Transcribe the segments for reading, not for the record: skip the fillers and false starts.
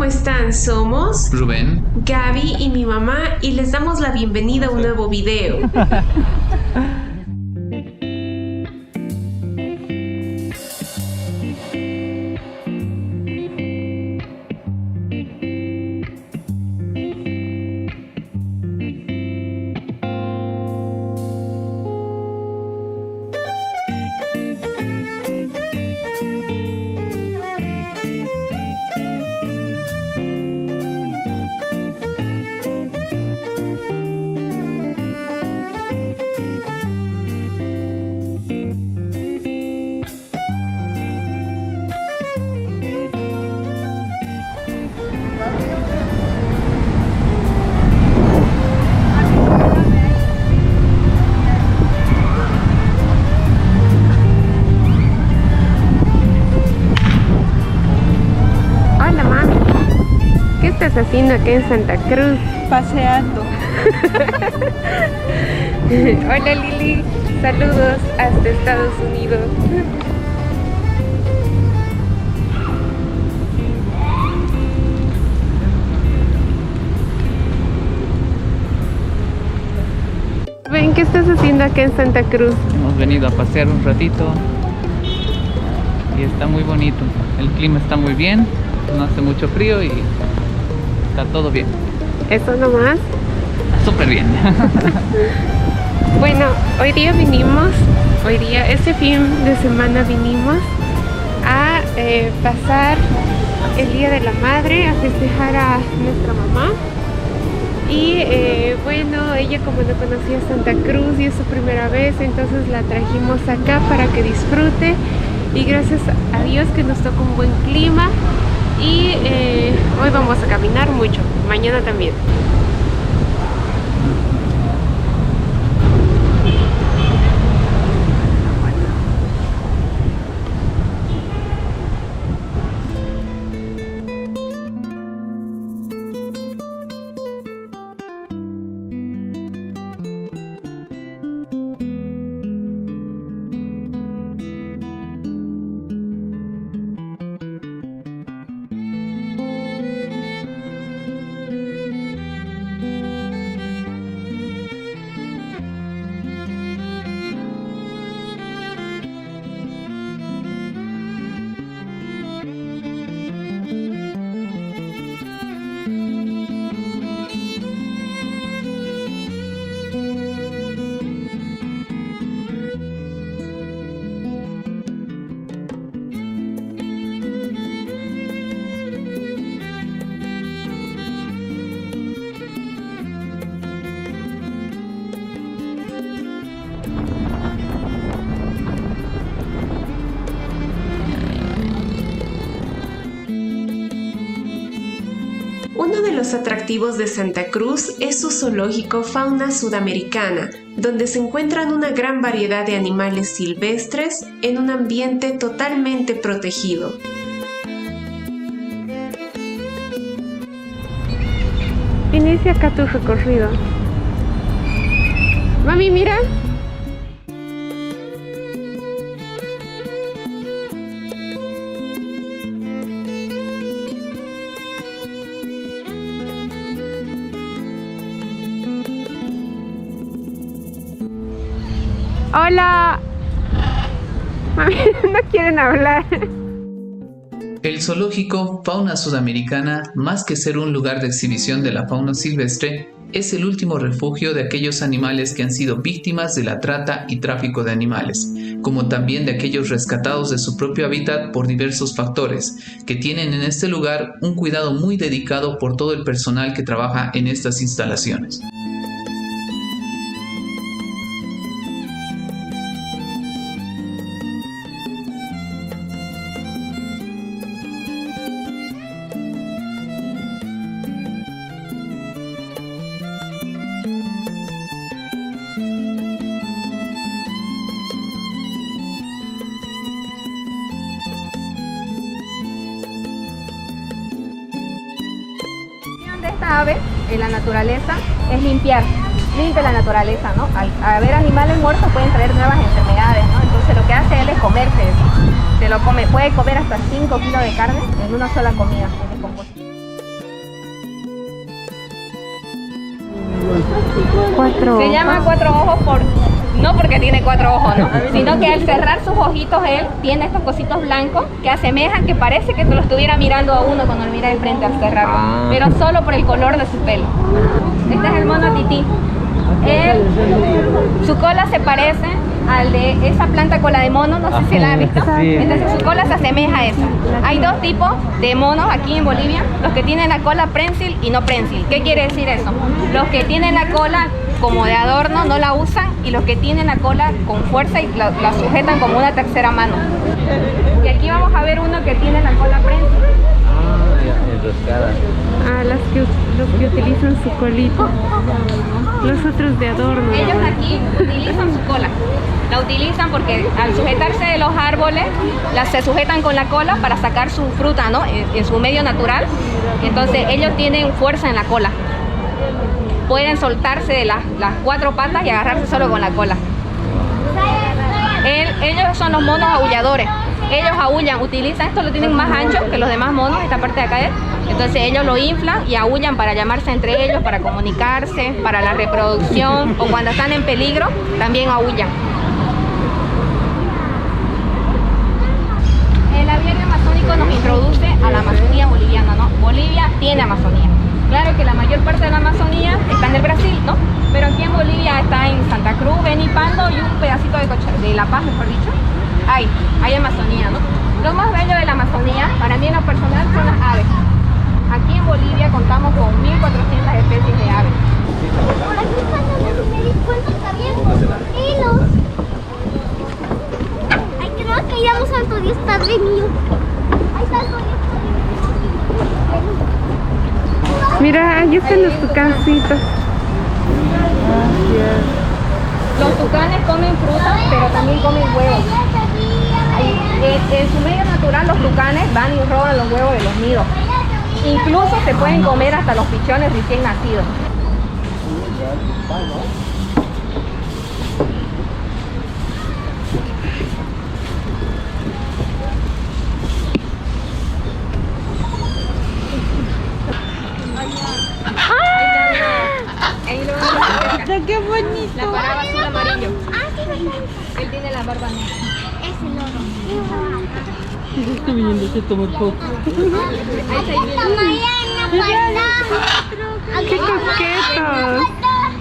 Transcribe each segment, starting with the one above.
¿cómo están? Somos Rubén, Gaby y mi mamá y les damos la bienvenida a un nuevo video. Hola mami, ¿qué estás haciendo acá en Santa Cruz? Paseando. Hola Lili, saludos hasta Estados Unidos. Ven, ¿qué estás haciendo acá en Santa Cruz? hemos venido a pasear un ratito y está muy bonito. El clima está muy bien, no hace mucho frío y está todo bien. ¿Eso nomás? Súper bien. Bueno, este fin de semana vinimos a pasar el Día de la Madre, a festejar a nuestra mamá. Y bueno, ella como no conocía Santa Cruz y es su primera vez, entonces la trajimos acá para que disfrute. Y gracias a Dios que nos tocó un buen clima. Y hoy vamos a caminar mucho, mañana también. Uno de los atractivos de Santa Cruz es su zoológico Fauna Sudamericana, donde se encuentran una gran variedad de animales silvestres en un ambiente totalmente protegido. Inicia acá tu recorrido. Mami, mira. Hola. Mami, no quieren hablar. El zoológico Fauna Sudamericana, más que ser un lugar de exhibición de la fauna silvestre, es el último refugio de aquellos animales que han sido víctimas de la trata y tráfico de animales, como también de aquellos rescatados de su propio hábitat por diversos factores, que tienen en este lugar un cuidado muy dedicado por todo el personal que trabaja en estas instalaciones. De esta ave en la naturaleza es limpia la naturaleza, ¿no? Al haber animales muertos pueden traer nuevas enfermedades, ¿no? Entonces lo que hace él es comerse eso. Se lo come, puede comer hasta 5 kilos de carne en una sola comida. Tiene combustible. Cuatro Se ojos. llama cuatro ojos no porque tiene cuatro ojos, ¿no? Sino que al cerrar sus ojitos él tiene estos cositos blancos que asemejan, que parece que se lo estuviera mirando a uno cuando lo mira de frente al cerrarlo, pero solo por el color de su pelo. Este es el mono tití. Su cola se parece al de esa planta cola de mono, no sé si la han visto. Sí. Entonces su cola se asemeja a esa. Hay dos tipos de monos aquí en Bolivia, los que tienen la cola prensil y no prensil. ¿Qué quiere decir eso? Los que tienen la cola como de adorno no la usan, y los que tienen la cola con fuerza y la sujetan como una tercera mano. Y aquí vamos a ver uno que tiene la cola prensil. Enroscada. Los que utilizan su colita. Los otros de adorno. Ellos ¿no? aquí utilizan su cola. La utilizan porque al sujetarse de los árboles, se sujetan con la cola para sacar su fruta, ¿no? En su medio natural. Entonces ellos tienen fuerza en la cola. Pueden soltarse de las cuatro patas y agarrarse solo con la cola. Ellos son los monos aulladores. Ellos aullan, utilizan esto, lo tienen más ancho que los demás monos, esta parte de acá. Entonces ellos lo inflan y aullan para llamarse entre ellos, para comunicarse, para la reproducción, o cuando están en peligro también aullan. El aviario amazónico nos introduce a la Amazonía boliviana, ¿no? Bolivia tiene Amazonía. Claro que la mayor parte de la Amazonía está en el Brasil, ¿no? Pero aquí en Bolivia está en Santa Cruz, Beni, Pando y un pedacito de La Paz, mejor dicho. Hay Amazonía, ¿no? Lo más bello de la Amazonía, para mí en lo personal, son las aves. Aquí en Bolivia contamos con 1.400 especies de aves. Por aquí cuando me di cuenta que había hilos. Ay, creo que íbamos a Santo Dios Padre mío. Ay, Santo Dios Padre mío. Mira, ahí están los tucancitos. Los tucanes comen fruta, pero también comen huevos. En su medio natural los tucanes van y roban los huevos de los nidos. Incluso se pueden comer hasta los pichones recién nacidos. Ahí lo ven. ¡Qué bonito! La paraba azul amarillo. Ah, sí, verdad. Él tiene la barba negra. Es el oro. Está viniendo a tomar foto. ¡Qué coquetos!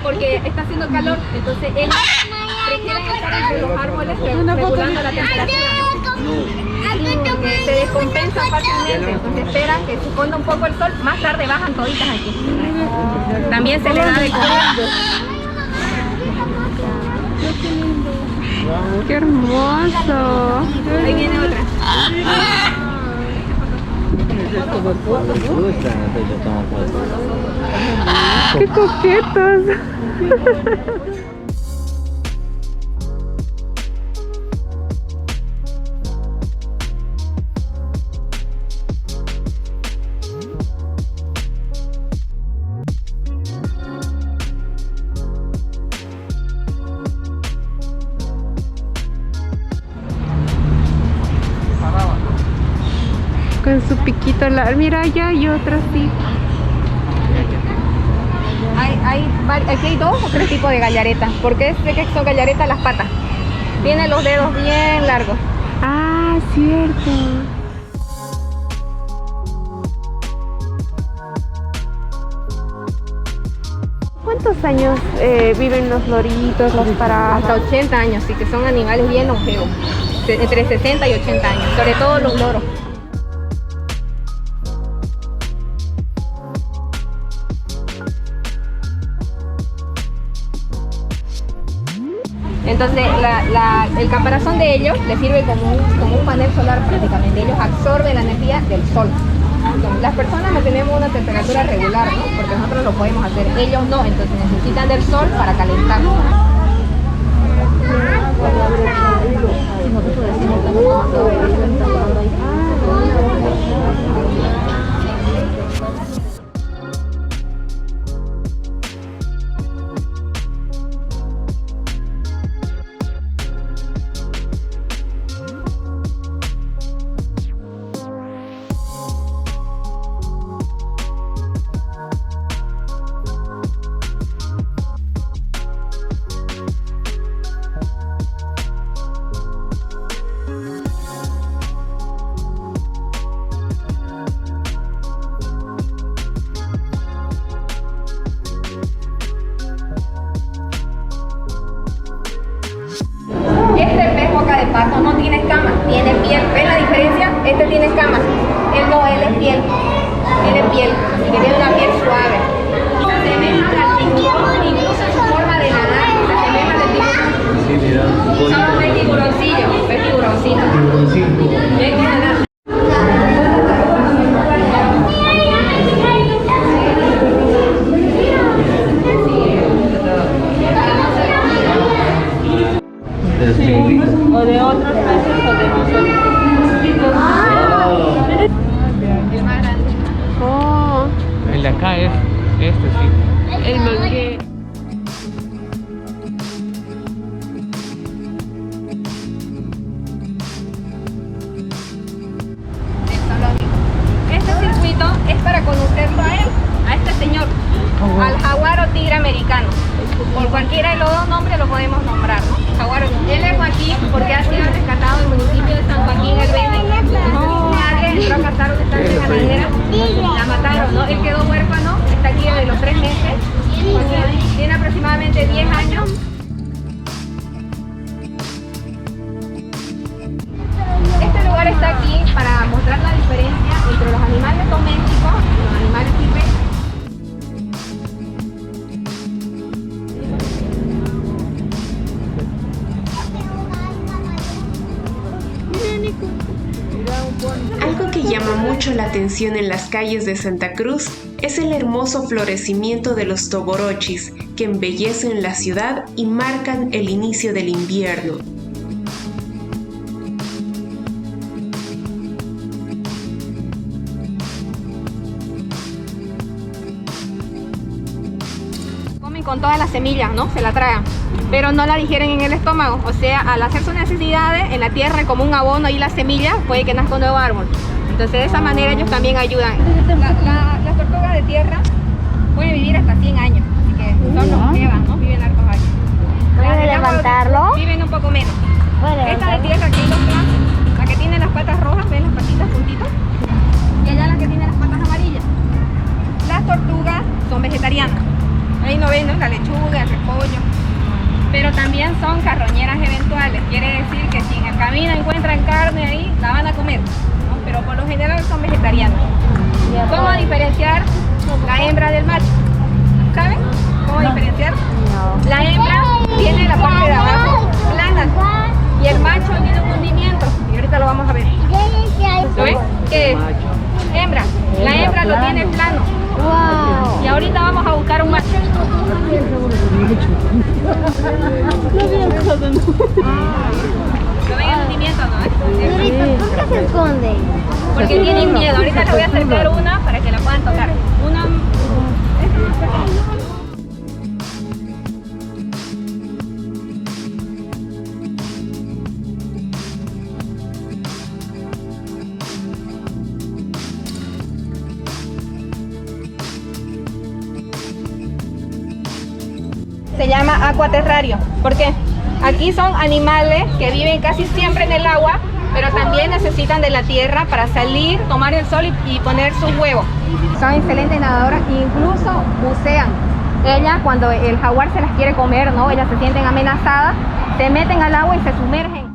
Porque está haciendo calor, entonces ellos prefieren estar entre los árboles regulando la temperatura. Porque se descompensan fácilmente, entonces esperan que se esconda un poco el sol, más tarde bajan toditas aquí. También se le da de comer. ¡Qué hermoso! Ahí viene otra. Tomar fotos. Tomar fotos. ¡Qué coquetos! Con su piquito largo. Mira, allá hay otra, sí. Aquí hay 2 o 3 tipos de gallaretas. Porque sé que son gallaretas las patas. Tienen los dedos bien largos. Ah, cierto. ¿Cuántos años viven los loritos, los parados? Hasta 80 años, sí, que son animales bien longevos. Entre 60 y 80 años, sobre todo los loros. Entonces el caparazón de ellos les sirve como un panel solar prácticamente. Ellos absorben la energía del sol. Las personas no tenemos una temperatura regular, ¿no? Porque nosotros lo podemos hacer, ellos no, entonces necesitan del sol para calentar. pato no tiene escamas, tiene piel. ¿Ves la diferencia? Este tiene escamas. Él no, él es piel. Él es piel. Y que tiene una piel suave. Se asemejan al tiburón, incluso en su forma de nadar. Se asemejan al tiburón. Sí, mira, un poquito. Solo ve tiburoncillo. Ve tiburoncito. Ven que nadar. De los pingüinos. O de otros peces o de nosotros. El más grande. Oh, El de acá es este, sí. el mangué. Del zoológico. Este circuito es para conocerlo a él, a este señor, al jaguar o tigre americano. Por cualquiera de los dos nombres lo podemos nombrar, ¿no? Jaguar. Él es Joaquín porque ha sido rescatado del municipio de San Joaquín el 20. Su madre entró a cazar una estancia ganadera, la mataron, ¿no? Él quedó huérfano, está aquí desde los 3 meses. Joaquín tiene aproximadamente 10 años. Este lugar está aquí para mostrar la diferencia entre los animales domésticos y los animales silvestres. Algo que llama mucho la atención en las calles de Santa Cruz es el hermoso florecimiento de los toborochis que embellecen la ciudad y marcan el inicio del invierno. Comen con todas las semillas, ¿no? Se la tragan, pero no la digieren en el estómago. O sea, al hacer sus necesidades en la tierra como un abono y las semillas, puede que nazca un nuevo árbol. Entonces de esa manera ellos también ayudan. Las tortugas de tierra pueden vivir hasta 100 años, así que son longevas, ¿no? Viven hartos años. Las de agua levantarlo? viven un poco menos. ¿Puedo Esta de levantarlo? tierra que hay dos clases, la que tiene las patas rojas, ven las patitas puntitas, y allá la que tiene las patas amarillas. Las tortugas son vegetarianas. Ahí no ven, ¿no? La lechuga, el repollo. Pero también son carroñeras eventuales. Quiere decir que si en el camino encuentran carne ahí, la van a comer, ¿no? Pero por lo general son vegetarianas. ¿Cómo diferenciar la hembra del macho? ¿Saben cómo diferenciar? La hembra tiene la parte de abajo plana y el macho tiene un hundimiento. Y ahorita lo vamos a ver. ¿Lo ven? ¿Qué es? Hembra. La hembra lo tiene plano. Wow. Y ahorita vamos a buscar un macho. ¿Lo ven el hundimiento, no? Señorita, ¿por qué se esconde? Porque tienen miedo. Ahorita les voy a acercar una para que la puedan tocar. Una. Se llama acuaterrario. ¿Por qué? Aquí son animales que viven casi siempre en el agua, pero también necesitan de la tierra para salir, tomar el sol y poner sus huevos. Son excelentes nadadoras, incluso bucean. Ellas, cuando el jaguar se las quiere comer, ¿no? Ellas se sienten amenazadas, se meten al agua y se sumergen.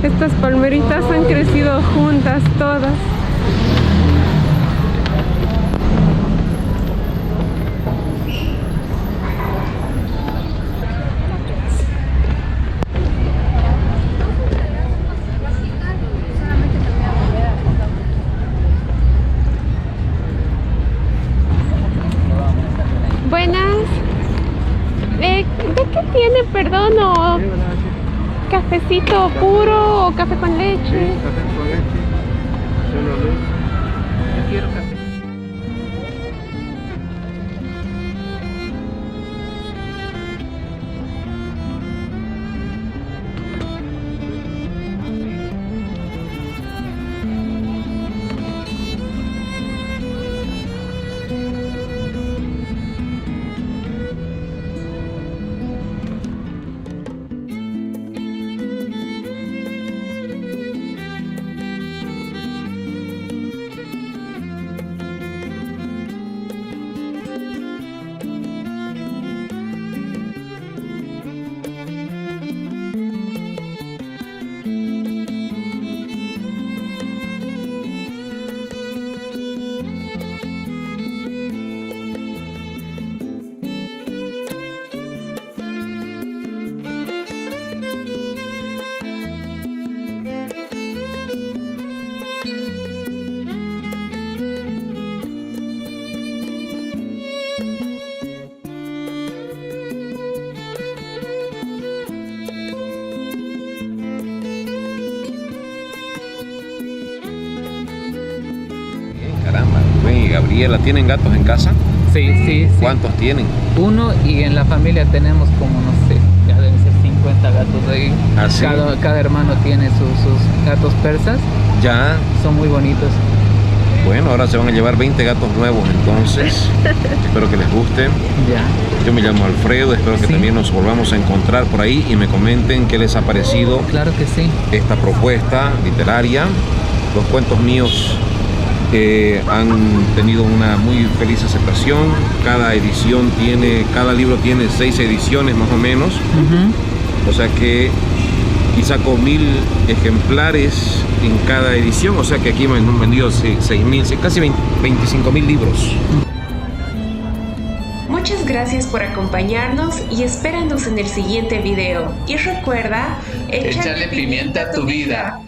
Estas palmeritas han crecido juntas todas. Buenas. ¿De qué tiene, perdón? ¿O cafecito puro o café con leche? Café con leche, solo luz. Yo quiero café. Caramba, Rubén y Gabriela, ¿tienen gatos en casa? Sí. ¿Cuántos tienen? Uno, y en la familia tenemos como, no sé, ya deben ser 50 gatos ahí. ¿Ah, sí? Cada hermano tiene sus gatos persas. Ya, Son muy bonitos. bueno, ahora se van a llevar 20 gatos nuevos entonces. Espero que les gusten. Ya. Yo me llamo Alfredo, espero que Sí. también nos volvamos a encontrar por ahí y me comenten qué les ha parecido Claro que sí. esta propuesta literaria. Los cuentos míos han tenido una muy feliz aceptación. Cada libro tiene 6 ediciones más o menos. O sea que y saco 1000 ejemplares en cada edición, o sea que aquí me han vendido 6.000, casi 25.000 libros. Muchas gracias por acompañarnos y espéranos en el siguiente video. Y recuerda, Échale pimienta a tu vida.